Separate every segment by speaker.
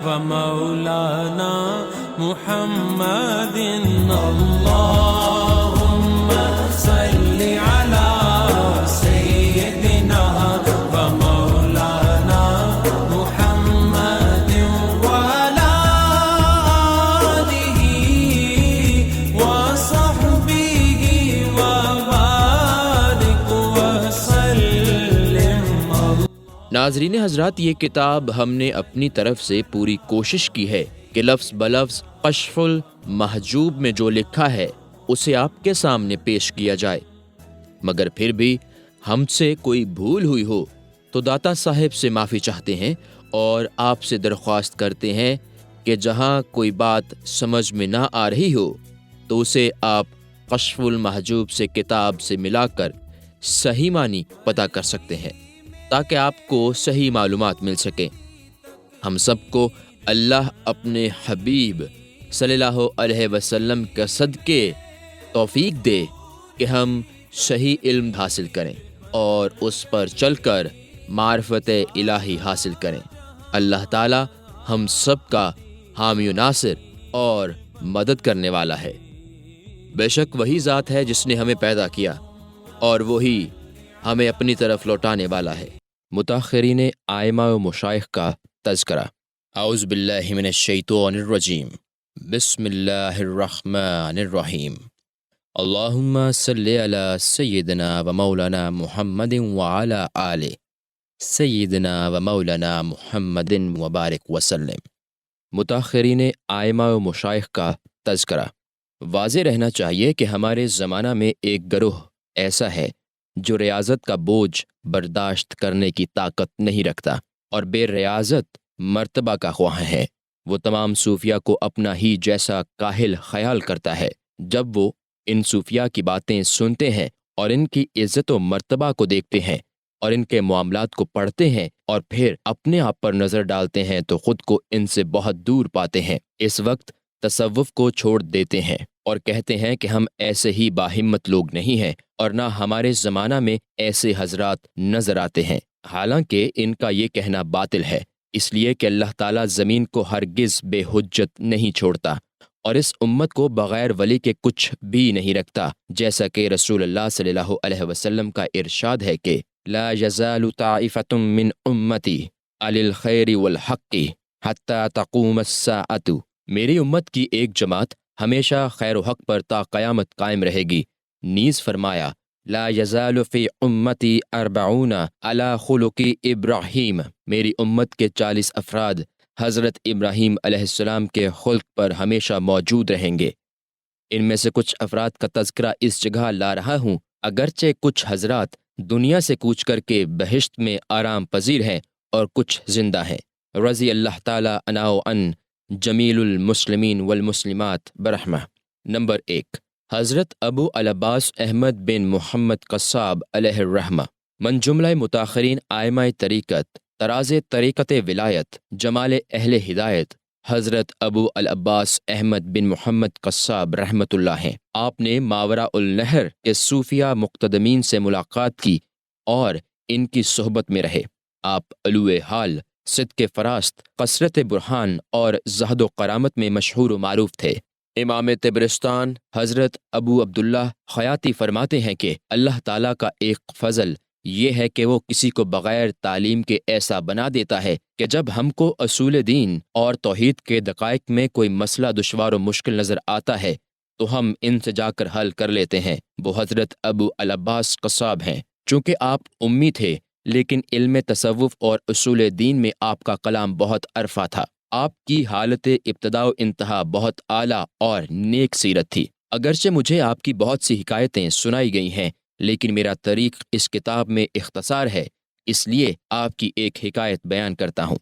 Speaker 1: ومولانا محمد اللهم صل على سيدنا ومولانا محمد وعلى آله وصحبه وبارك وسلم.
Speaker 2: ناظرین حضرات، یہ کتاب ہم نے اپنی طرف سے پوری کوشش کی ہے کہ لفظ بلفظ کشف المحجوب میں جو لکھا ہے اسے آپ کے سامنے پیش کیا جائے، مگر پھر بھی ہم سے کوئی بھول ہوئی ہو تو داتا صاحب سے معافی چاہتے ہیں اور آپ سے درخواست کرتے ہیں کہ جہاں کوئی بات سمجھ میں نہ آ رہی ہو تو اسے آپ کشف المحجوب سے کتاب سے ملا کر صحیح معنی پتہ کر سکتے ہیں تاکہ آپ کو صحیح معلومات مل سکیں. ہم سب کو اللہ اپنے حبیب صلی اللہ علیہ وسلم کا صدقے توفیق دے کہ ہم صحیح علم حاصل کریں اور اس پر چل کر معرفت الہی حاصل کریں. اللہ تعالی ہم سب کا حامی و ناصر اور مدد کرنے والا ہے. بے شک وہی ذات ہے جس نے ہمیں پیدا کیا اور وہی ہمیں اپنی طرف لوٹانے والا ہے. متاخرین ائمہ و مشائخ کا تذکرہ. اعوذ باللہ من الشیطان الرجیم. بسم اللہ الرحمن الرحیم. اللہم صلی علی سیدنا و مولانا محمد وعلی آل سیدنا و مولانا محمد وبارک وسلم. متاخرین ائمہ و مشائخ کا تذکرہ. واضح رہنا چاہیے کہ ہمارے زمانہ میں ایک گروہ ایسا ہے جو ریاضت کا بوجھ برداشت کرنے کی طاقت نہیں رکھتا اور بے ریاضت مرتبہ کا خواہاں ہے. وہ تمام صوفیہ کو اپنا ہی جیسا کاہل خیال کرتا ہے. جب وہ ان صوفیہ کی باتیں سنتے ہیں اور ان کی عزت و مرتبہ کو دیکھتے ہیں اور ان کے معاملات کو پڑھتے ہیں اور پھر اپنے آپ پر نظر ڈالتے ہیں تو خود کو ان سے بہت دور پاتے ہیں. اس وقت تصوف کو چھوڑ دیتے ہیں اور کہتے ہیں کہ ہم ایسے ہی باہمت لوگ نہیں ہیں اور نہ ہمارے زمانہ میں ایسے حضرات نظر آتے ہیں. حالانکہ ان کا یہ کہنا باطل ہے، اس لیے کہ اللہ تعالیٰ زمین کو ہرگز بے حجت نہیں چھوڑتا اور اس امت کو بغیر ولی کے کچھ بھی نہیں رکھتا، جیسا کہ رسول اللہ صلی اللہ علیہ وسلم کا ارشاد ہے کہ لا یزال طائفۃ من امتی علی الخیر والحق حتی تقوم الساعۃ. میری امت کی ایک جماعت ہمیشہ خیر و حق پر تا قیامت قائم رہے گی. نیز فرمایا لا یزال فی امتی 40 علی خلق ابراہیم. میری امت کے 40 افراد حضرت ابراہیم علیہ السلام کے خلق پر ہمیشہ موجود رہیں گے. ان میں سے کچھ افراد کا تذکرہ اس جگہ لا رہا ہوں، اگرچہ کچھ حضرات دنیا سے کوچ کر کے بہشت میں آرام پذیر ہیں اور کچھ زندہ ہیں. رضی اللہ تعالی عنہ و عن جمیل المسلمین والمسلمات برحمہ. نمبر 1، حضرت ابو العباس احمد بن محمد قصاب علیہ الرحمہ. من جملہ متاخرین ائمہ طریقت، طراز طریقت ولایت، جمال اہل ہدایت حضرت ابو العباس احمد بن محمد قصاب رحمۃ اللہ ہیں. آپ نے ماوراء النہر کے صوفیہ مقتدمین سے ملاقات کی اور ان کی صحبت میں رہے. آپ علو حال، صدق فراست، کثرت برہان اور زہد و کرامت میں مشہور و معروف تھے. امام طبرستان حضرت ابو عبداللہ خیاطی فرماتے ہیں کہ اللہ تعالیٰ کا ایک فضل یہ ہے کہ وہ کسی کو بغیر تعلیم کے ایسا بنا دیتا ہے کہ جب ہم کو اصول دین اور توحید کے دقائق میں کوئی مسئلہ دشوار و مشکل نظر آتا ہے تو ہم ان سے جا کر حل کر لیتے ہیں. وہ حضرت ابو العباس قصاب ہیں. چونکہ آپ امی تھے لیکن علم تصوف اور اصول دین میں آپ کا کلام بہت عرفہ تھا. آپ کی حالت ابتدا و انتہا بہت اعلیٰ اور نیک سیرت تھی. اگرچہ مجھے آپ کی بہت سی حکایتیں سنائی گئی ہیں لیکن میرا طریق اس کتاب میں اختصار ہے، اس لیے آپ کی ایک حکایت بیان کرتا ہوں.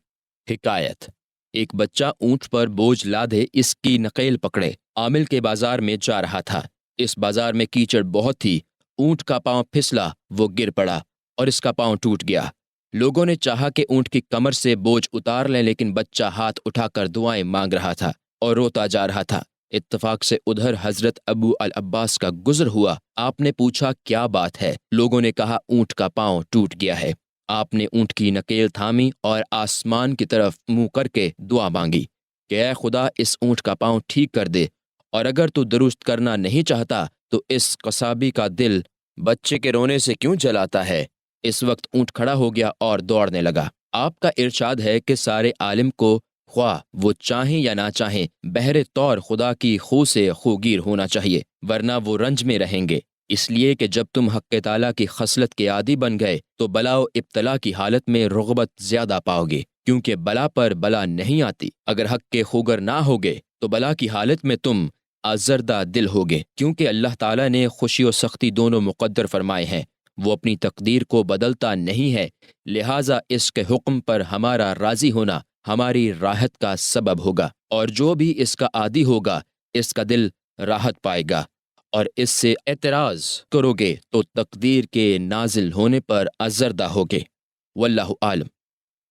Speaker 2: حکایت: ایک بچہ اونٹ پر بوجھ لادے اس کی نقیل پکڑے عامل کے بازار میں جا رہا تھا. اس بازار میں کیچڑ بہت تھی. اونٹ کا پاؤں پھسلا، وہ گر پڑا اور اس کا پاؤں ٹوٹ گیا. لوگوں نے چاہا کہ اونٹ کی کمر سے بوجھ اتار لیں لیکن بچہ ہاتھ اٹھا کر دعائیں مانگ رہا تھا اور روتا جا رہا تھا. اتفاق سے ادھر حضرت ابو العباس کا گزر ہوا. آپ نے پوچھا کیا بات ہے؟ لوگوں نے کہا اونٹ کا پاؤں ٹوٹ گیا ہے. آپ نے اونٹ کی نکیل تھامی اور آسمان کی طرف منہ کر کے دعا مانگی کہ اے خدا اس اونٹ کا پاؤں ٹھیک کر دے، اور اگر تو درست کرنا نہیں چاہتا تو اس قصابی کا دل بچے کے رونے سے کیوں جلاتا ہے؟ اس وقت اونٹ کھڑا ہو گیا اور دوڑنے لگا۔ آپ کا ارشاد ہے کہ سارے عالم کو خواہ وہ چاہیں یا نہ چاہیں بہر طور خدا کی خو سے خوگیر ہونا چاہیے، ورنہ وہ رنج میں رہیں گے، اس لیے کہ جب تم حق تعالیٰ کی خصلت کے عادی بن گئے تو بلا و ابتلا کی حالت میں رغبت زیادہ پاؤ گے، کیونکہ بلا پر بلا نہیں آتی۔ اگر حق کے خوگر نہ ہوگے تو بلا کی حالت میں تم آزردہ دل ہوگے، کیونکہ اللہ تعالیٰ نے خوشی و سختی دونوں مقدر فرمائے ہیں، وہ اپنی تقدیر کو بدلتا نہیں ہے، لہٰذا اس کے حکم پر ہمارا راضی ہونا ہماری راحت کا سبب ہوگا، اور جو بھی اس کا عادی ہوگا اس کا دل راحت پائے گا، اور اس سے اعتراض کرو گے تو تقدیر کے نازل ہونے پر آزردہ ہوگے۔ واللہ عالم۔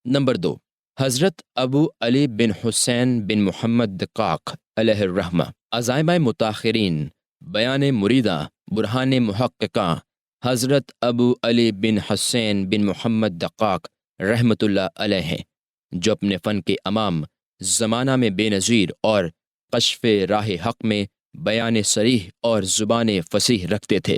Speaker 2: نمبر 2، حضرت ابو علی بن حسین بن محمد دقاق علیہ الرحمہ، عزائمہ متاخرین، بیان مریداں، برہان محققاں، حضرت ابو علی بن حسین بن محمد دقاق رحمۃ اللہ علیہ ہیں، جو اپنے فن کے امام زمانہ میں بے نظیر اور کشف راہ حق میں بیان صریح اور زبان فصیح رکھتے تھے۔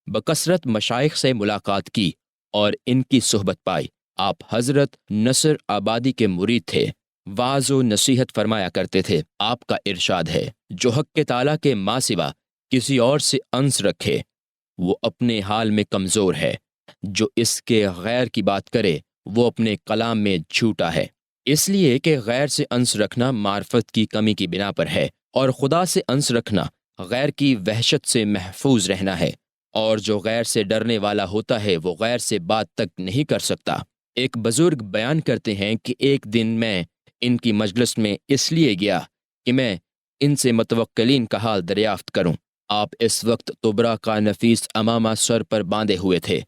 Speaker 2: بکثرت مشائخ سے ملاقات کی اور ان کی صحبت پائی۔ آپ حضرت نصر آبادی کے مرید تھے، وعظ و نصیحت فرمایا کرتے تھے۔ آپ کا ارشاد ہے، جو حق کے تعالیٰ کے ماں سوا کسی اور سے انس رکھے وہ اپنے حال میں کمزور ہے، جو اس کے غیر کی بات کرے وہ اپنے کلام میں جھوٹا ہے، اس لیے کہ غیر سے انس رکھنا معرفت کی کمی کی بنا پر ہے، اور خدا سے انس رکھنا غیر کی وحشت سے محفوظ رہنا ہے، اور جو غیر سے ڈرنے والا ہوتا ہے وہ غیر سے بات تک نہیں کر سکتا۔ ایک بزرگ بیان کرتے ہیں کہ ایک دن میں ان کی مجلس میں اس لیے گیا کہ میں ان سے متوکلین کا حال دریافت کروں۔ آپ اس وقت طبرا کا نفیس امامہ سر پر باندھے ہوئے تھے۔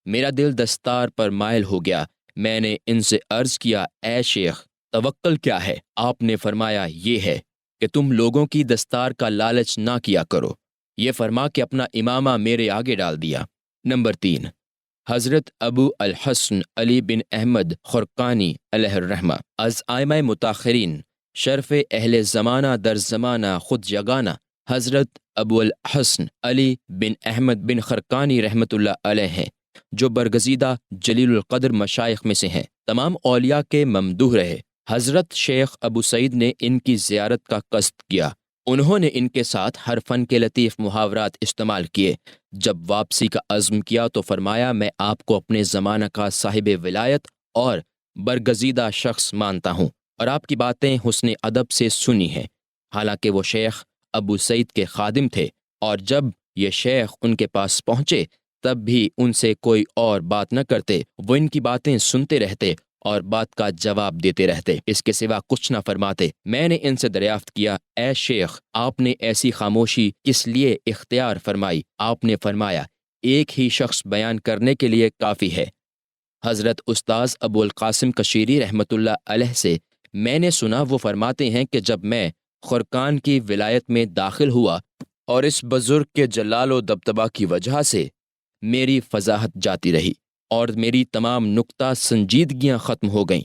Speaker 2: میرا دل دستار پر مائل ہو گیا۔ میں نے ان سے عرض کیا، اے شیخ، توکل کیا ہے؟ آپ نے فرمایا، یہ ہے کہ تم لوگوں کی دستار کا لالچ نہ کیا کرو۔ یہ فرما کے اپنا امامہ میرے آگے ڈال دیا۔ نمبر 3، حضرت ابو الحسن علی بن احمد خرقانی علیہ الرحمہ، از ائمہ متاخرین، شرف اہل زمانہ در زمانہ خود یگانہ، حضرت ابو الحسن علی بن احمد بن خرقانی رحمۃ اللہ علیہ ہیں، جو برگزیدہ جلیل القدر مشائخ میں سے ہیں، تمام اولیاء کے ممدوح رہے۔ حضرت شیخ ابو سعید نے ان کی زیارت کا قصد کیا۔ انہوں نے ان کے ساتھ ہر فن کے لطیف محاورات استعمال کیے۔ جب واپسی کا عزم کیا تو فرمایا، میں آپ کو اپنے زمانہ کا صاحب ولایت اور برگزیدہ شخص مانتا ہوں، اور آپ کی باتیں حسن ادب سے سنی ہیں۔ حالانکہ وہ شیخ ابو سعید کے خادم تھے، اور جب یہ شیخ ان کے پاس پہنچے تب بھی ان سے کوئی اور بات نہ کرتے، وہ ان کی باتیں سنتے رہتے اور بات کا جواب دیتے رہتے، اس کے سوا کچھ نہ فرماتے۔ میں نے ان سے دریافت کیا، اے شیخ، آپ نے ایسی خاموشی کس لیے اختیار فرمائی؟ آپ نے فرمایا، ایک ہی شخص بیان کرنے کے لیے کافی ہے۔ حضرت استاذ ابو القاسم کشیری رحمۃ اللہ علیہ سے میں نے سنا، وہ فرماتے ہیں کہ جب میں خرقان کی ولایت میں داخل ہوا اور اس بزرگ کے جلال و دبدبہ کی وجہ سے میری فضاحت جاتی رہی اور میری تمام نکتہ سنجیدگیاں ختم ہو گئیں،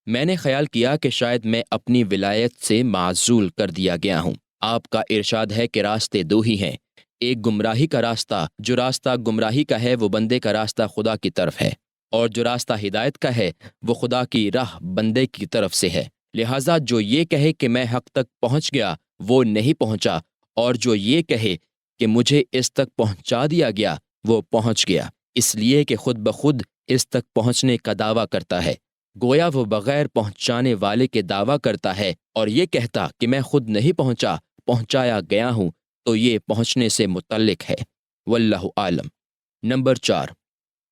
Speaker 2: میں نے خیال کیا کہ شاید میں اپنی ولایت سے معزول کر دیا گیا ہوں۔ آپ کا ارشاد ہے کہ راستے دو ہی ہیں، ایک گمراہی کا راستہ، جو راستہ گمراہی کا ہے وہ بندے کا راستہ خدا کی طرف ہے، اور جو راستہ ہدایت کا ہے وہ خدا کی راہ بندے کی طرف سے ہے۔ لہٰذا جو یہ کہے کہ میں حق تک پہنچ گیا وہ نہیں پہنچا، اور جو یہ کہے کہ مجھے اس تک پہنچا دیا گیا وہ پہنچ گیا، اس لیے کہ خود بخود اس تک پہنچنے کا دعویٰ کرتا ہے، گویا وہ بغیر پہنچانے والے کے دعویٰ کرتا ہے، اور یہ کہتا کہ میں خود نہیں پہنچا، پہنچایا گیا ہوں، تو یہ پہنچنے سے متعلق ہے۔ واللہ عالم۔ نمبر 4،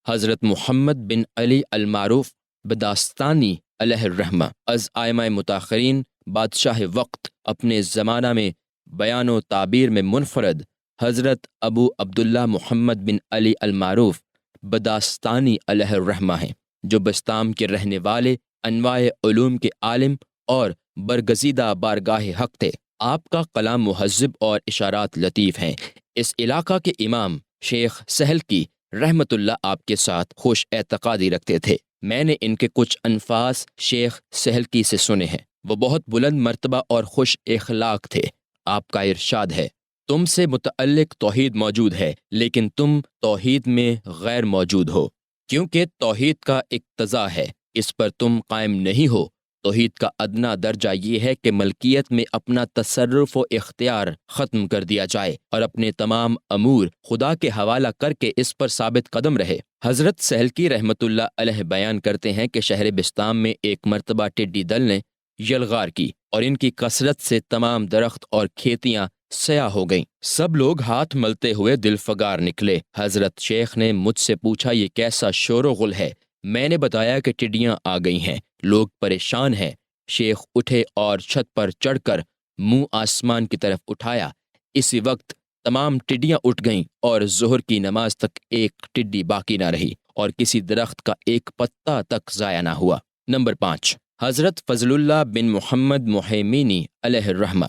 Speaker 2: حضرت محمد بن علی المعروف بداستانی علیہ الرحمہ، از ائمہ متاخرین، بادشاہ وقت، اپنے زمانہ میں بیان و تعبیر میں منفرد، حضرت ابو عبداللہ محمد بن علی المعروف بداستانی علیہ الرحمہ ہیں، جو بستام کے رہنے والے، انواع علوم کے عالم اور برگزیدہ بارگاہ حق تھے۔ آپ کا کلام مہذب اور اشارات لطیف ہیں۔ اس علاقہ کے امام شیخ سہل کی رحمت اللہ آپ کے ساتھ خوش اعتقادی رکھتے تھے۔ میں نے ان کے کچھ انفاس شیخ سہلکی سے سنے ہیں۔ وہ بہت بلند مرتبہ اور خوش اخلاق تھے۔ آپ کا ارشاد ہے، تم سے متعلق توحید موجود ہے لیکن تم توحید میں غیر موجود ہو، کیونکہ توحید کا اقتضا ہے، اس پر تم قائم نہیں ہو۔ توحید کا ادنا درجہ یہ ہے کہ ملکیت میں اپنا تصرف و اختیار ختم کر دیا جائے اور اپنے تمام امور خدا کے حوالہ کر کے اس پر ثابت قدم رہے۔ حضرت سہلکی رحمت اللہ علیہ بیان کرتے ہیں کہ شہر بستام میں ایک مرتبہ ٹڈی دل نے یلغار کی اور ان کی کثرت سے تمام درخت اور کھیتیاں سیاہ ہو گئیں۔ سب لوگ ہاتھ ملتے ہوئے دل فگار نکلے۔ حضرت شیخ نے مجھ سے پوچھا، یہ کیسا شور و غل ہے؟ میں نے بتایا کہ ٹڈیاں آ گئی ہیں، لوگ پریشان ہیں۔ شیخ اٹھے اور چھت پر چڑھ کر منہ آسمان کی طرف اٹھایا۔ اسی وقت تمام ٹڈیاں اٹھ گئیں اور ظہر کی نماز تک ایک ٹڈی باقی نہ رہی اور کسی درخت کا ایک پتا تک ضائع نہ ہوا۔ نمبر 5، حضرت فضل اللہ بن محمد محیمینی علیہ الرحمہ،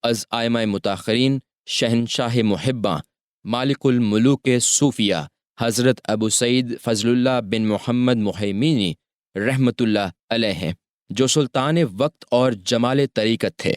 Speaker 2: از ائمہ متاخرین، شہنشاہ محباں، مالک الملوک صوفیہ، حضرت ابو سعید فضل اللہ بن محمد محیمینی رحمت اللہ علیہ ہیں، جو سلطان وقت اور جمال طریقت تھے۔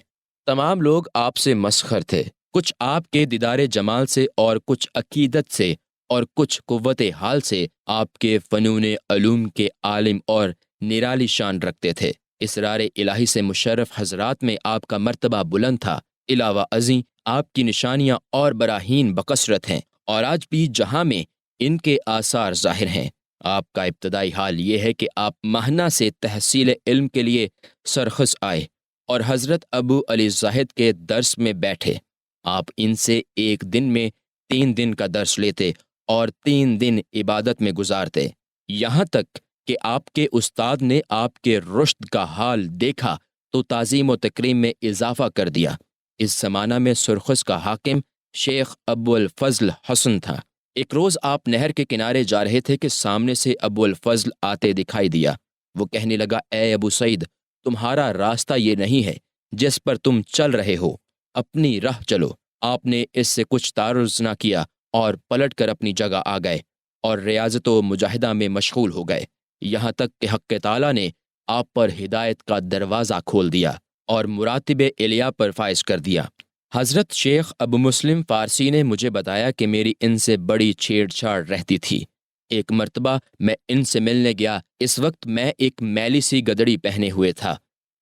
Speaker 2: تمام لوگ آپ سے مسخر تھے، کچھ آپ کے دیدار جمال سے اور کچھ عقیدت سے اور کچھ قوت حال سے آپ کے فنون علوم کے عالم اور نرالی شان رکھتے تھے۔ اسرار الہی سے مشرف حضرات میں آپ کا مرتبہ بلند تھا۔ علاوہ ازیں آپ کی نشانیاں اور براہین بکثرت ہیں اور آج بھی جہاں میں ان کے آثار ظاہر ہیں۔ آپ کا ابتدائی حال یہ ہے کہ آپ مہنہ سے تحصیل علم کے لیے سرخس آئے اور حضرت ابو علی زاہد کے درس میں بیٹھے۔ آپ ان سے ایک دن میں 3 دن کا درس لیتے اور 3 دن عبادت میں گزارتے، یہاں تک کہ آپ کے استاد نے آپ کے رشد کا حال دیکھا تو تعظیم و تکریم میں اضافہ کر دیا۔ اس زمانہ میں سرخس کا حاکم شیخ ابو الفضل حسن تھا۔ ایک روز آپ نہر کے کنارے جا رہے تھے کہ سامنے سے ابو الفضل آتے دکھائی دیا۔ وہ کہنے لگا، اے ابو سعید، تمہارا راستہ یہ نہیں ہے جس پر تم چل رہے ہو، اپنی راہ چلو۔ آپ نے اس سے کچھ تعرض نہ کیا اور پلٹ کر اپنی جگہ آ گئے اور ریاضت و مجاہدہ میں مشغول ہو گئے، یہاں تک کہ حق تعالیٰ نے آپ پر ہدایت کا دروازہ کھول دیا اور مراتب الیاء پر فائز کر دیا۔ حضرت شیخ ابو مسلم فارسی نے مجھے بتایا کہ میری ان سے بڑی چھیڑ چھاڑ رہتی تھی۔ ایک مرتبہ میں ان سے ملنے گیا، اس وقت میں ایک میلی سی گدڑی پہنے ہوئے تھا۔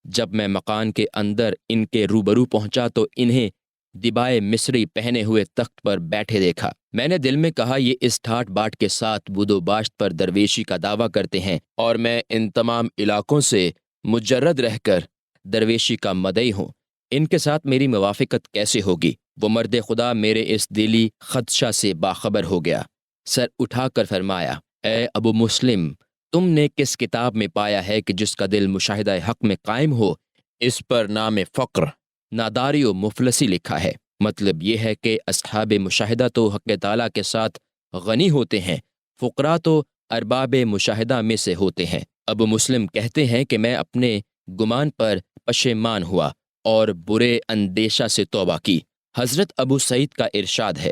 Speaker 2: جب میں مکان کے اندر ان کے روبرو پہنچا تو انہیں دبائے مصری پہنے ہوئے تخت پر بیٹھے دیکھا۔ میں نے دل میں کہا، یہ اس ٹھاٹ باٹ کے ساتھ بود و باشت پر درویشی کا دعویٰ کرتے ہیں اور میں ان تمام علاقوں سے مجرد رہ کر درویشی کا مدعی ہوں، ان کے ساتھ میری موافقت کیسے ہوگی؟ وہ مرد خدا میرے اس دلی خدشہ سے باخبر ہو گیا، سر اٹھا کر فرمایا، اے ابو مسلم، تم نے کس کتاب میں پایا ہے کہ جس کا دل مشاہدہ حق میں قائم ہو، اس پر نام فقر، ناداری و مفلسی لکھا ہے؟ مطلب یہ ہے کہ اصحاب مشاہدہ تو حق تعالیٰ کے ساتھ غنی ہوتے ہیں، فقراء تو ارباب مشاہدہ میں سے ہوتے ہیں۔ ابو مسلم کہتے ہیں کہ میں اپنے گمان پر پشیمان ہوا اور برے اندیشہ سے توبہ کی۔ حضرت ابو سعید کا ارشاد ہے،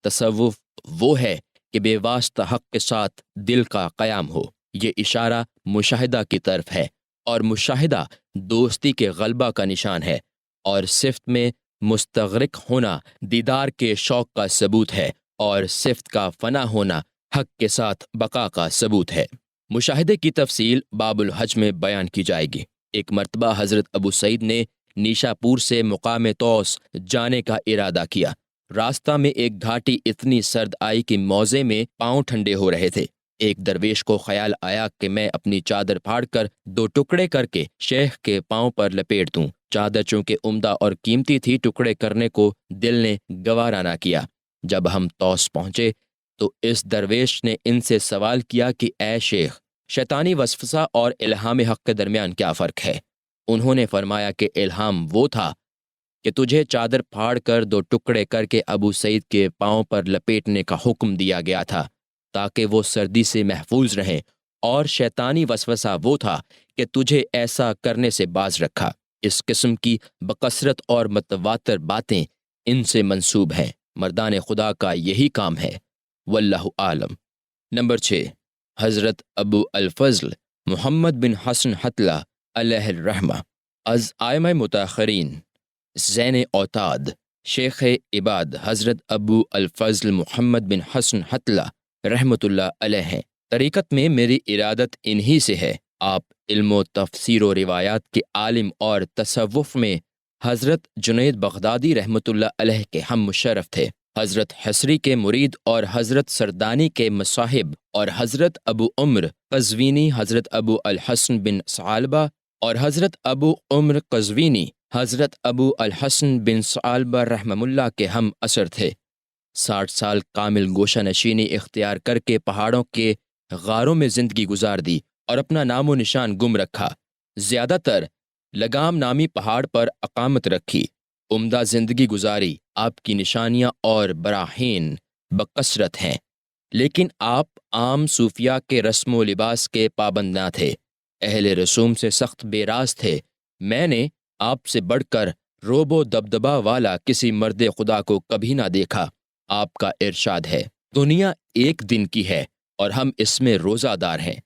Speaker 2: تصوف وہ ہے کہ بے واسطہ حق کے ساتھ دل کا قیام ہو۔ یہ اشارہ مشاہدہ کی طرف ہے اور مشاہدہ دوستی کے غلبہ کا نشان ہے، اور صفت میں مستغرق ہونا دیدار کے شوق کا ثبوت ہے، اور صفت کا فنا ہونا حق کے ساتھ بقا کا ثبوت ہے۔ مشاہدے کی تفصیل باب الحج میں بیان کی جائے گی۔ ایک مرتبہ حضرت ابو سعید نے نیشا پور سے مقام طوس جانے کا ارادہ کیا۔ راستہ میں ایک گھاٹی اتنی سرد آئی کہ موزے میں پاؤں ٹھنڈے ہو رہے تھے۔ ایک درویش کو خیال آیا کہ میں اپنی چادر پھاڑ کر 2 ٹکڑے کر کے شیخ کے پاؤں پر لپیٹ دوں۔ چادر چونکہ عمدہ اور قیمتی تھی، ٹکڑے کرنے کو دل نے گوارا نہ کیا۔ جب ہم طوس پہنچے تو اس درویش نے ان سے سوال کیا کہ اے شیخ، شیطانی وسوسہ اور الہام حق کے درمیان کیا فرق ہے؟ انہوں نے فرمایا کہ الہام وہ تھا کہ تجھے چادر پھاڑ کر 2 ٹکڑے کر کے ابو سعید کے پاؤں پر لپیٹنے کا حکم دیا گیا تھا تاکہ وہ سردی سے محفوظ رہیں، اور شیطانی وسوسہ وہ تھا کہ تجھے ایسا کرنے سے باز رکھا۔ اس قسم کی بکثرت اور متواتر باتیں ان سے منسوب ہیں۔ مردان خدا کا یہی کام ہے، واللہ عالم۔ نمبر 6، حضرت ابو الفضل محمد بن حسن حتلہ علیہ الرحمہ از ائمہ متاخرین زین اوتاد شیخ عباد حضرت ابو الفضل محمد بن حسن حتلہ رحمۃ اللہ علیہ ہیں۔ طریقت میں میری ارادت انہی سے ہے۔ آپ علم و تفسیر و روایات کے عالم اور تصوف میں حضرت جنید بغدادی رحمۃ اللہ علیہ کے ہم مشرف تھے۔ حضرت حصری کے مرید اور حضرت سردانی کے مصاحب، اور حضرت ابو عمر قزوینی حضرت ابو الحسن بن ثعلبہ اور حضرت ابو عمر قزوینی حضرت ابو الحسن بن ثعلبہ رحمہ اللہ کے ہم اثر تھے۔ 60 سال کامل گوشہ نشینی اختیار کر کے پہاڑوں کے غاروں میں زندگی گزار دی اور اپنا نام و نشان گم رکھا۔ زیادہ تر لگام نامی پہاڑ پر اقامت رکھی، عمدہ زندگی گزاری۔ آپ کی نشانیاں اور براہین بکثرت ہیں، لیکن آپ عام صوفیاء کے رسم و لباس کے پابند نہ تھے، اہل رسوم سے سخت بے راز تھے۔ میں نے آپ سے بڑھ کر روب و دبدبہ والا کسی مرد خدا کو کبھی نہ دیکھا۔ آپ کا ارشاد ہے، دنیا ایک دن کی ہے اور ہم اس میں روزہ دار ہیں۔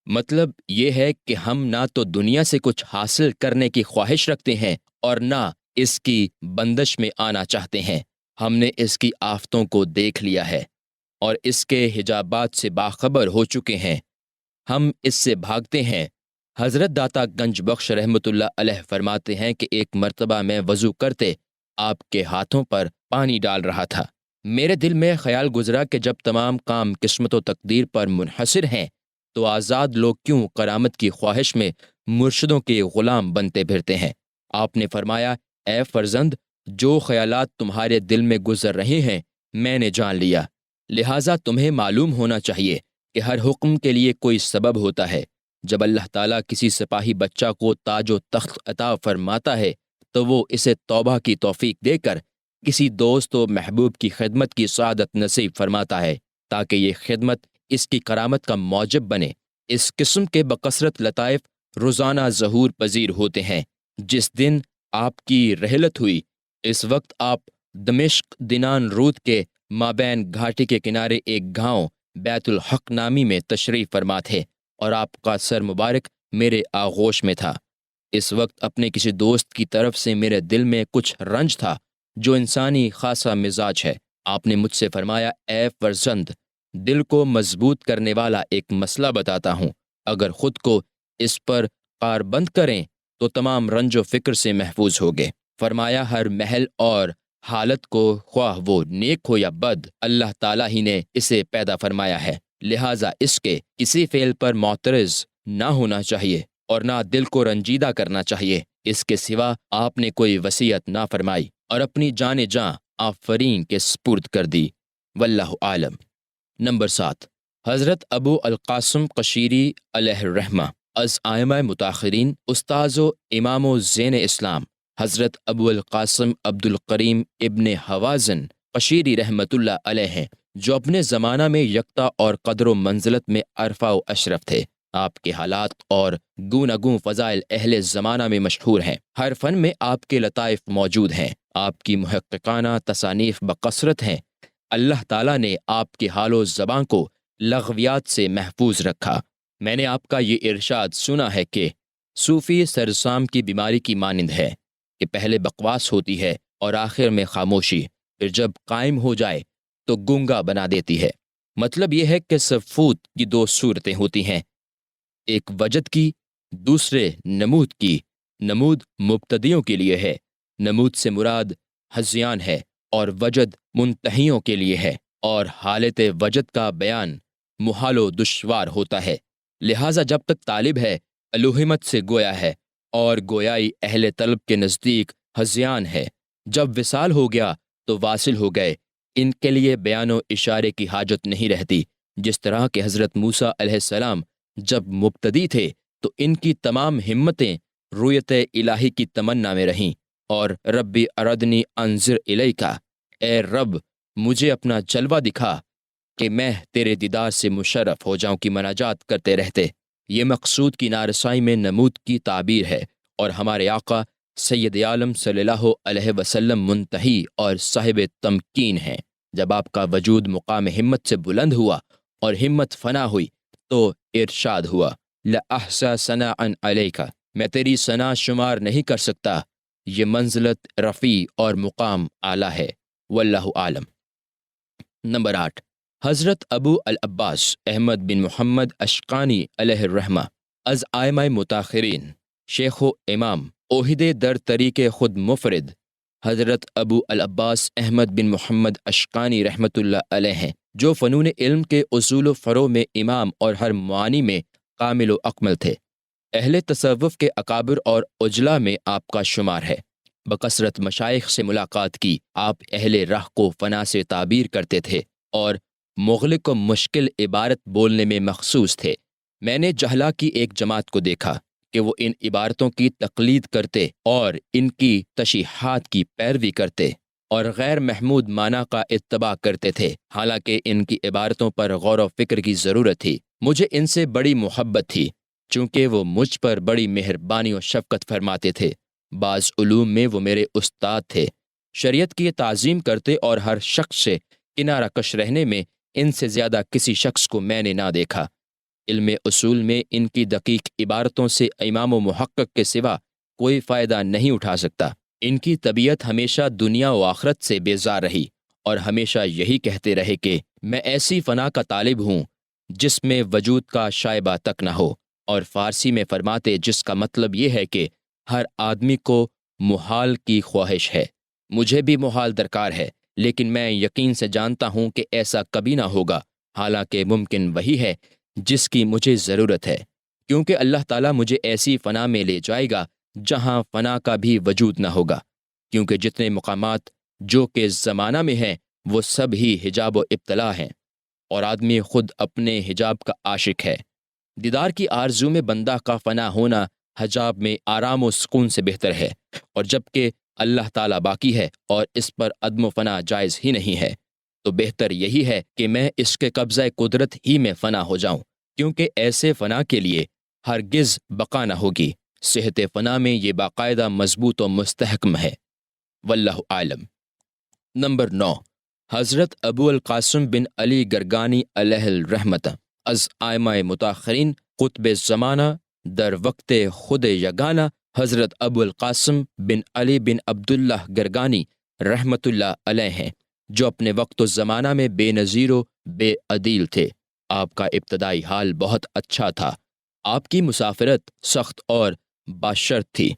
Speaker 2: مطلب یہ ہے کہ ہم نہ تو دنیا سے کچھ حاصل کرنے کی خواہش رکھتے ہیں اور نہ اس کی بندش میں آنا چاہتے ہیں۔ ہم نے اس کی آفتوں کو دیکھ لیا ہے اور اس کے حجابات سے باخبر ہو چکے ہیں۔ ہم اس سے بھاگتے ہیں۔ حضرت داتا گنج بخش رحمۃ اللہ علیہ فرماتے ہیں کہ ایک مرتبہ میں وضو کرتے آپ کے ہاتھوں پر پانی ڈال رہا تھا۔ میرے دل میں خیال گزرا کہ جب تمام کام قسمت و تقدیر پر منحصر ہیں تو آزاد لوگ کیوں کرامت کی خواہش میں مرشدوں کے غلام بنتے پھرتے ہیں؟ آپ نے فرمایا، اے فرزند، جو خیالات تمہارے دل میں گزر رہے ہیں میں نے جان لیا، لہٰذا تمہیں معلوم ہونا چاہیے کہ ہر حکم کے لیے کوئی سبب ہوتا ہے۔ جب اللہ تعالیٰ کسی سپاہی بچہ کو تاج و تخت عطا فرماتا ہے تو وہ اسے توبہ کی توفیق دے کر کسی دوست و محبوب کی خدمت کی سعادت نصیب فرماتا ہے تاکہ یہ خدمت اس کی کرامت کا موجب بنے۔ اس قسم کے بکثرت لطائف روزانہ ظہور پذیر ہوتے ہیں۔ جس دن آپ کی رحلت ہوئی اس وقت آپ دمشق دینان رود کے مابین گھاٹی کے کنارے ایک گاؤں بیت الحق نامی میں تشریف فرما تھے اور آپ کا سر مبارک میرے آغوش میں تھا۔ اس وقت اپنے کسی دوست کی طرف سے میرے دل میں کچھ رنج تھا جو انسانی خاصا مزاج ہے۔ آپ نے مجھ سے فرمایا، اے فرزند، دل کو مضبوط کرنے والا ایک مسئلہ بتاتا ہوں، اگر خود کو اس پر کاربند کریں تو تمام رنج و فکر سے محفوظ ہوگے۔ فرمایا، ہر محل اور حالت کو، خواہ وہ نیک ہو یا بد، اللہ تعالیٰ ہی نے اسے پیدا فرمایا ہے، لہٰذا اس کے کسی فعل پر معترض نہ ہونا چاہیے اور نہ دل کو رنجیدہ کرنا چاہیے۔ اس کے سوا آپ نے کوئی وصیت نہ فرمائی اور اپنی جان جاں آفرین کے سپرد کر دی، واللہ عالم۔ نمبر 7، حضرت ابو القاسم قشیری علیہ الرحمہ از ائمہ متاخرین، استاذ و امام و زین اسلام حضرت ابو القاسم عبد الکریم ابن حوازن قشیری رحمۃ اللہ علیہ ہیں، جو اپنے زمانہ میں یکتا اور قدر و منزلت میں عرفہ و اشرف تھے۔ آپ کے حالات اور گوناگوں فضائل اہل زمانہ میں مشہور ہیں۔ ہر فن میں آپ کے لطائف موجود ہیں۔ آپ کی محققانہ تصانیف بکثرت ہیں۔ اللہ تعالیٰ نے آپ کے حال و زبان کو لغویات سے محفوظ رکھا۔ میں نے آپ کا یہ ارشاد سنا ہے کہ صوفی سرسام کی بیماری کی مانند ہے کہ پہلے بکواس ہوتی ہے اور آخر میں خاموشی، پھر جب قائم ہو جائے تو گونگا بنا دیتی ہے۔ مطلب یہ ہے کہ سفوت کی دو صورتیں ہوتی ہیں، ایک وجد کی، دوسرے نمود کی۔ نمود مبتدیوں کے لیے ہے، نمود سے مراد ہذیان ہے، اور وجد منتہیوں کے لیے ہے، اور حالت وجد کا بیان محال و دشوار ہوتا ہے۔ لہٰذا جب تک طالب ہے الوہمت سے گویا ہے، اور گویائی اہل طلب کے نزدیک ہذیان ہے۔ جب وصال ہو گیا تو واصل ہو گئے۔ ان کے لیے بیان و اشارے کی حاجت نہیں رہتی، جس طرح کہ حضرت موسیٰ علیہ السلام جب مبتدی تھے تو ان کی تمام ہمتیں رویت الہی کی تمنا میں رہیں، اور ربی ارادنی انظر الیکا، اے رب مجھے اپنا جلوہ دکھا کہ میں تیرے دیدار سے مشرف ہو جاؤں کی مناجات کرتے رہتے۔ یہ مقصود کی نارسائی میں نمود کی تعبیر ہے، اور ہمارے آقا سید عالم صلی اللہ علیہ وسلم منتہی اور صاحب تمکین ہیں۔ جب آپ کا وجود مقام ہمت سے بلند ہوا اور ہمت فنا ہوئی تو ارشاد ہوا لَأَحْسَى ثَنَاءً عَلَيْكَ، میں تیری ثنا شمار نہیں کر سکتا، یہ منزلت رفیع اور مقام اعلیٰ ہے، واللہ عالم۔ نمبر 8، حضرت ابو العباس احمد بن محمد اشقانی علیہ الرحمہ از آئمہ متاخرین، شیخ و امام، عہدے در طریق خود مفرد حضرت ابو العباس احمد بن محمد اشقانی رحمۃ اللہ علیہ ہیں، جو فنون علم کے اصول و فرو میں امام اور ہر معانی میں کامل و اکمل تھے۔ اہل تصوف کے اکابر اور اجلا میں آپ کا شمار ہے۔ بکثرت مشائخ سے ملاقات کی، آپ اہل راہ کو فنا سے تعبیر کرتے تھے اور مغلق و مشکل عبارت بولنے میں مخصوص تھے۔ میں نے جہلا کی ایک جماعت کو دیکھا کہ وہ ان عبارتوں کی تقلید کرتے اور ان کی تشیحات کی پیروی کرتے اور غیر محمود معنی کا اتباع کرتے تھے، حالانکہ ان کی عبارتوں پر غور و فکر کی ضرورت تھی۔ مجھے ان سے بڑی محبت تھی، چونکہ وہ مجھ پر بڑی مہربانی و شفقت فرماتے تھے۔ بعض علوم میں وہ میرے استاد تھے، شریعت کی تعظیم کرتے اور ہر شخص سے کنارہ کش رہنے میں ان سے زیادہ کسی شخص کو میں نے نہ دیکھا۔ علم اصول میں ان کی دقیق عبارتوں سے امام و محقق کے سوا کوئی فائدہ نہیں اٹھا سکتا۔ ان کی طبیعت ہمیشہ دنیا و آخرت سے بیزار رہی اور ہمیشہ یہی کہتے رہے کہ میں ایسی فنا کا طالب ہوں جس میں وجود کا شائبہ تک نہ ہو، اور فارسی میں فرماتے جس کا مطلب یہ ہے کہ ہر آدمی کو محال کی خواہش ہے، مجھے بھی محال درکار ہے، لیکن میں یقین سے جانتا ہوں کہ ایسا کبھی نہ ہوگا، حالانکہ ممکن وہی ہے جس کی مجھے ضرورت ہے، کیونکہ اللہ تعالیٰ مجھے ایسی فنا میں لے جائے گا جہاں فنا کا بھی وجود نہ ہوگا، کیونکہ جتنے مقامات جو کہ زمانہ میں ہیں وہ سب ہی حجاب و ابتلا ہیں، اور آدمی خود اپنے حجاب کا عاشق ہے۔ دیدار کی آرزو میں بندہ کا فنا ہونا حجاب میں آرام و سکون سے بہتر ہے، اور جبکہ اللہ تعالیٰ باقی ہے اور اس پر عدم و فنا جائز ہی نہیں ہے، تو بہتر یہی ہے کہ میں اس کے قبضہ قدرت ہی میں فنا ہو جاؤں، کیونکہ ایسے فنا کے لیے ہرگز بقا نہ ہوگی۔ صحت فنا میں یہ باقاعدہ مضبوط و مستحکم ہے، واللہ عالم۔ نمبر 9، حضرت ابو القاسم بن علی گرگانی علیہ الرحمۃ از آئمہ متاخرین قطب زمانہ در وقت خود یگانہ حضرت ابو القاسم بن علی بن عبداللہ گرگانی رحمۃ اللہ علیہ ہیں، جو اپنے وقت و زمانہ میں بے نظیر و بے عدیل تھے۔ آپ کا ابتدائی حال بہت اچھا تھا، آپ کی مسافرت سخت اور باشرط تھی،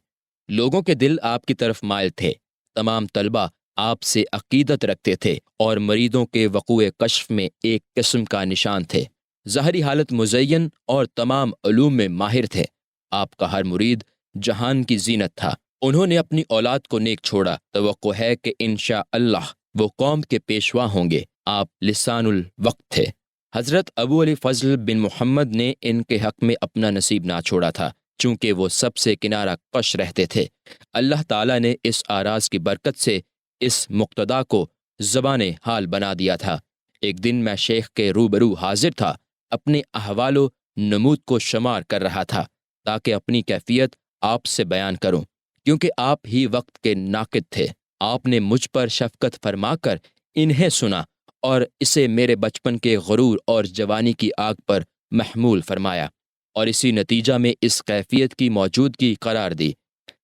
Speaker 2: لوگوں کے دل آپ کی طرف مائل تھے، تمام طلبہ آپ سے عقیدت رکھتے تھے اور مریدوں کے وقوع کشف میں ایک قسم کا نشان تھے، ظاہری حالت مزین اور تمام علوم میں ماہر تھے۔ آپ کا ہر مرید جہان کی زینت تھا۔ انہوں نے اپنی اولاد کو نیک چھوڑا، توقع ہے کہ انشاءاللہ وہ قوم کے پیشوا ہوں گے۔ آپ لسان الوقت تھے۔ حضرت ابو علی فضل بن محمد نے ان کے حق میں اپنا نصیب نہ چھوڑا تھا، چونکہ وہ سب سے کنارہ کش رہتے تھے۔ اللہ تعالیٰ نے اس آراز کی برکت سے اس مقتدا کو زبان حال بنا دیا تھا۔ ایک دن میں شیخ کے روبرو حاضر تھا، اپنے احوال و نمود کو شمار کر رہا تھا تاکہ اپنی کیفیت آپ سے بیان کروں، کیونکہ آپ ہی وقت کے ناقد تھے۔ آپ نے مجھ پر شفقت فرما کر انہیں سنا اور اسے میرے بچپن کے غرور اور جوانی کی آگ پر محمول فرمایا، اور اسی نتیجہ میں اس کیفیت کی موجودگی قرار دی۔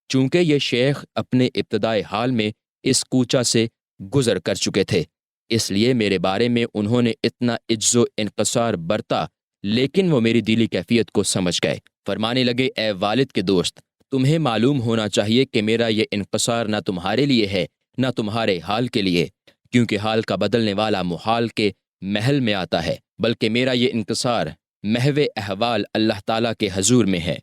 Speaker 2: چونکہ یہ شیخ اپنے ابتدائی حال میں اس کوچہ سے گزر کر چکے تھے، اس لیے میرے بارے میں انہوں نے اتنا عجز و انکسار برتا، لیکن وہ میری دلی کیفیت کو سمجھ گئے۔ فرمانے لگے، اے والد کے دوست، تمہیں معلوم ہونا چاہیے کہ میرا یہ انکسار نہ تمہارے لیے ہے نہ تمہارے حال کے لیے، کیونکہ حال کا بدلنے والا محال کے محل میں آتا ہے، بلکہ میرا یہ انکسار محو احوال اللہ تعالیٰ کے حضور میں ہے۔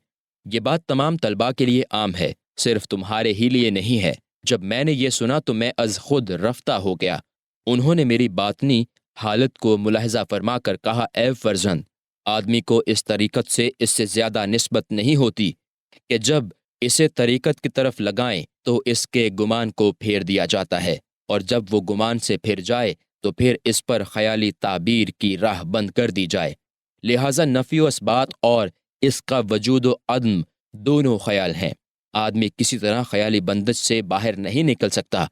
Speaker 2: یہ بات تمام طلباء کے لیے عام ہے، صرف تمہارے ہی لیے نہیں ہے۔ جب میں نے یہ سنا تو میں از خود رفتہ ہو گیا۔ انہوں نے میری باطنی حالت کو ملاحظہ فرما کر کہا، اے فرزند، آدمی کو اس طریقت سے اس سے زیادہ نسبت نہیں ہوتی کہ جب اسے طریقت کی طرف لگائیں تو اس کے گمان کو پھیر دیا جاتا ہے، اور جب وہ گمان سے پھر جائے تو پھر اس پر خیالی تعبیر کی راہ بند کر دی جائے۔ لہٰذا نفی و اثبات اور اس کا وجود و عدم دونوں خیال ہیں۔ آدمی کسی طرح خیالی بندش سے باہر نہیں نکل سکتا۔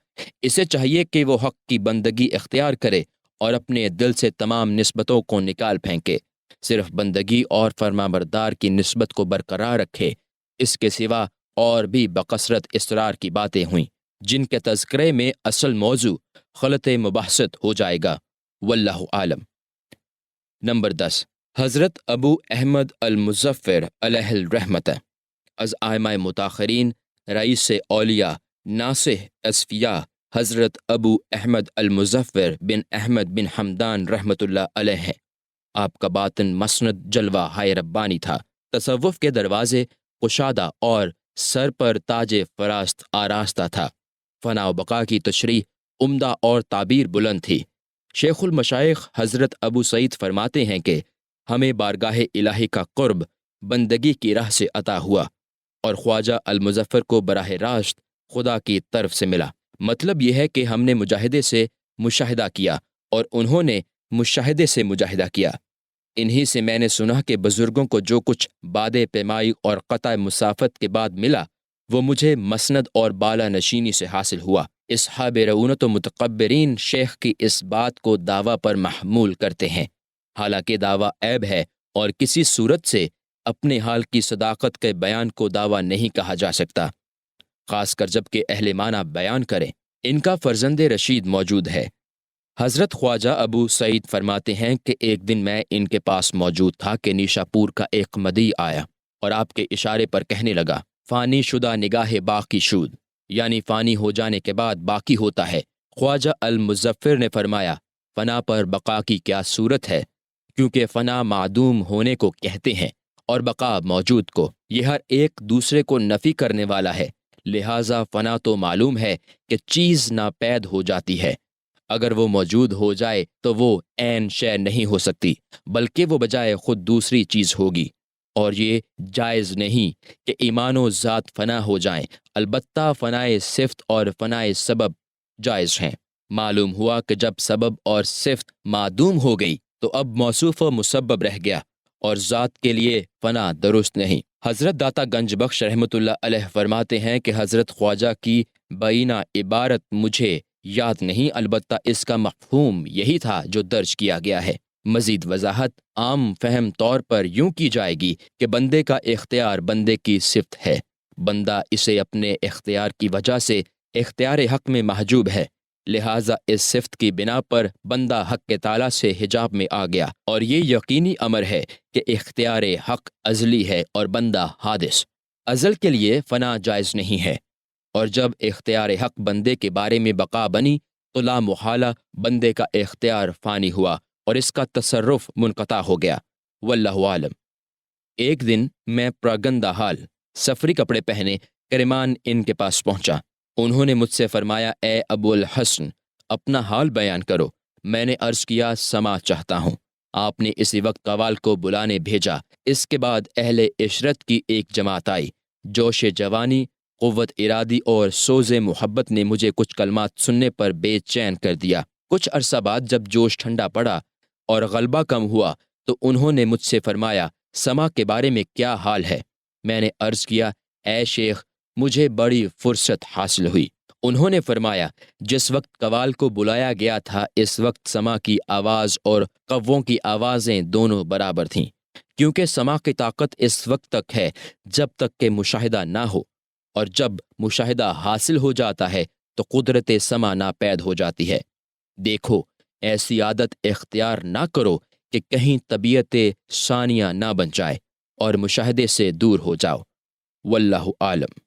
Speaker 2: اسے چاہیے کہ وہ حق کی بندگی اختیار کرے اور اپنے دل سے تمام نسبتوں کو نکال پھینکے، صرف بندگی اور فرمانبردار کی نسبت کو برقرار رکھے۔ اس کے سوا اور بھی بکثرت اسرار کی باتیں ہوئیں جن کے تذکرے میں اصل موضوع خلط مباحثت ہو جائے گا، واللہ عالم۔ نمبر 10، حضرت ابو احمد المظفر علیہ الرحمت از ائمہ متاخرین، رئیس اولیاء، ناصح اصفیاء حضرت ابو احمد المظفر بن احمد بن حمدان رحمۃ اللہ علیہ ہیں۔ آپ کا باطن مسند جلوہ ہائے ربانی تھا، تصوف کے دروازے کشادہ اور سر پر تاج فراست آراستہ تھا۔ فنا و بقا کی تشریح عمدہ اور تعبیر بلند تھی۔ شیخ المشائخ حضرت ابو سعید فرماتے ہیں کہ ہمیں بارگاہ الہی کا قرب بندگی کی راہ سے عطا ہوا اور خواجہ المظفر کو براہ راست خدا کی طرف سے ملا۔ مطلب یہ ہے کہ ہم نے مجاہدے سے مشاہدہ کیا اور انہوں نے مشاہدے سے مجاہدہ کیا۔ انہی سے میں نے سنا کہ بزرگوں کو جو کچھ بعد پیمائی اور قطع مسافت کے بعد ملا وہ مجھے مسند اور بالا نشینی سے حاصل ہوا۔ اصحاب رعونت و متکبرین شیخ کی اس بات کو دعویٰ پر محمول کرتے ہیں، حالانکہ دعویٰ عیب ہے اور کسی صورت سے اپنے حال کی صداقت کے بیان کو دعویٰ نہیں کہا جا سکتا، خاص کر جب کہ اہل معنی بیان کریں۔ ان کا فرزند رشید موجود ہے۔ حضرت خواجہ ابو سعید فرماتے ہیں کہ ایک دن میں ان کے پاس موجود تھا کہ نیشا پور کا ایک مدعی آیا اور آپ کے اشارے پر کہنے لگا، فانی شدہ نگاہ باقی شود، یعنی فانی ہو جانے کے بعد باقی ہوتا ہے۔ خواجہ المظفر نے فرمایا، فنا پر بقا کی کیا صورت ہے؟ کیونکہ فنا معدوم ہونے کو کہتے ہیں اور بقا موجود کو، یہ ہر ایک دوسرے کو نفی کرنے والا ہے، لہٰذا فنا تو معلوم ہے کہ چیز ناپید ہو جاتی ہے، اگر وہ موجود ہو جائے تو وہ عین شے نہیں ہو سکتی بلکہ وہ بجائے خود دوسری چیز ہوگی، اور یہ جائز نہیں کہ ایمان و ذات فنا ہو جائیں، البتہ فنائے صفت اور فنائے سبب جائز ہیں۔ معلوم ہوا کہ جب سبب اور صفت معدوم ہو گئی تو اب موصوف و مسبب رہ گیا اور ذات کے لیے فنا درست نہیں۔ حضرت داتا گنج بخش رحمۃ اللہ علیہ فرماتے ہیں کہ حضرت خواجہ کی بعینہ عبارت مجھے یاد نہیں، البتہ اس کا مفہوم یہی تھا جو درج کیا گیا ہے۔ مزید وضاحت عام فہم طور پر یوں کی جائے گی کہ بندے کا اختیار بندے کی صفت ہے، بندہ اسے اپنے اختیار کی وجہ سے اختیار حق میں محجوب ہے، لہٰذا اس صفت کی بنا پر بندہ حق تعالیٰ سے حجاب میں آ گیا، اور یہ یقینی امر ہے کہ اختیار حق ازلی ہے اور بندہ حادث، ازل کے لیے فنا جائز نہیں ہے، اور جب اختیار حق بندے کے بارے میں بقا بنی تو لا محالہ بندے کا اختیار فانی ہوا اور اس کا تصرف منقطع ہو گیا، واللہ عالم۔ ایک دن میں پراگندہ حال سفری کپڑے پہنے کرمان ان کے پاس پہنچا۔ انہوں نے مجھ سے فرمایا، اے ابو الحسن اپنا حال بیان کرو۔ میں نے عرض کیا، سما چاہتا ہوں۔ آپ نے اسی وقت قوال کو بلانے بھیجا۔ اس کے بعد اہل عشرت کی ایک جماعت آئی۔ جوش جوانی، قوت ارادی اور سوز محبت نے مجھے کچھ کلمات سننے پر بے چین کر دیا۔ کچھ عرصہ بعد جب جوش ٹھنڈا پڑا اور غلبہ کم ہوا تو انہوں نے مجھ سے فرمایا، سما کے بارے میں کیا حال ہے؟ میں نے عرض کیا، اے شیخ مجھے بڑی فرصت حاصل ہوئی۔ انہوں نے فرمایا، جس وقت قوال کو بلایا گیا تھا اس وقت سما کی آواز اور قووں کی آوازیں دونوں برابر تھیں، کیونکہ سما کی طاقت اس وقت تک ہے جب تک کہ مشاہدہ نہ ہو، اور جب مشاہدہ حاصل ہو جاتا ہے تو قدرت سما ناپید ہو جاتی ہے۔ دیکھو ایسی عادت اختیار نہ کرو کہ کہیں طبیعت ثانیہ نہ بن جائے اور مشاہدے سے دور ہو جاؤ، واللہ عالم۔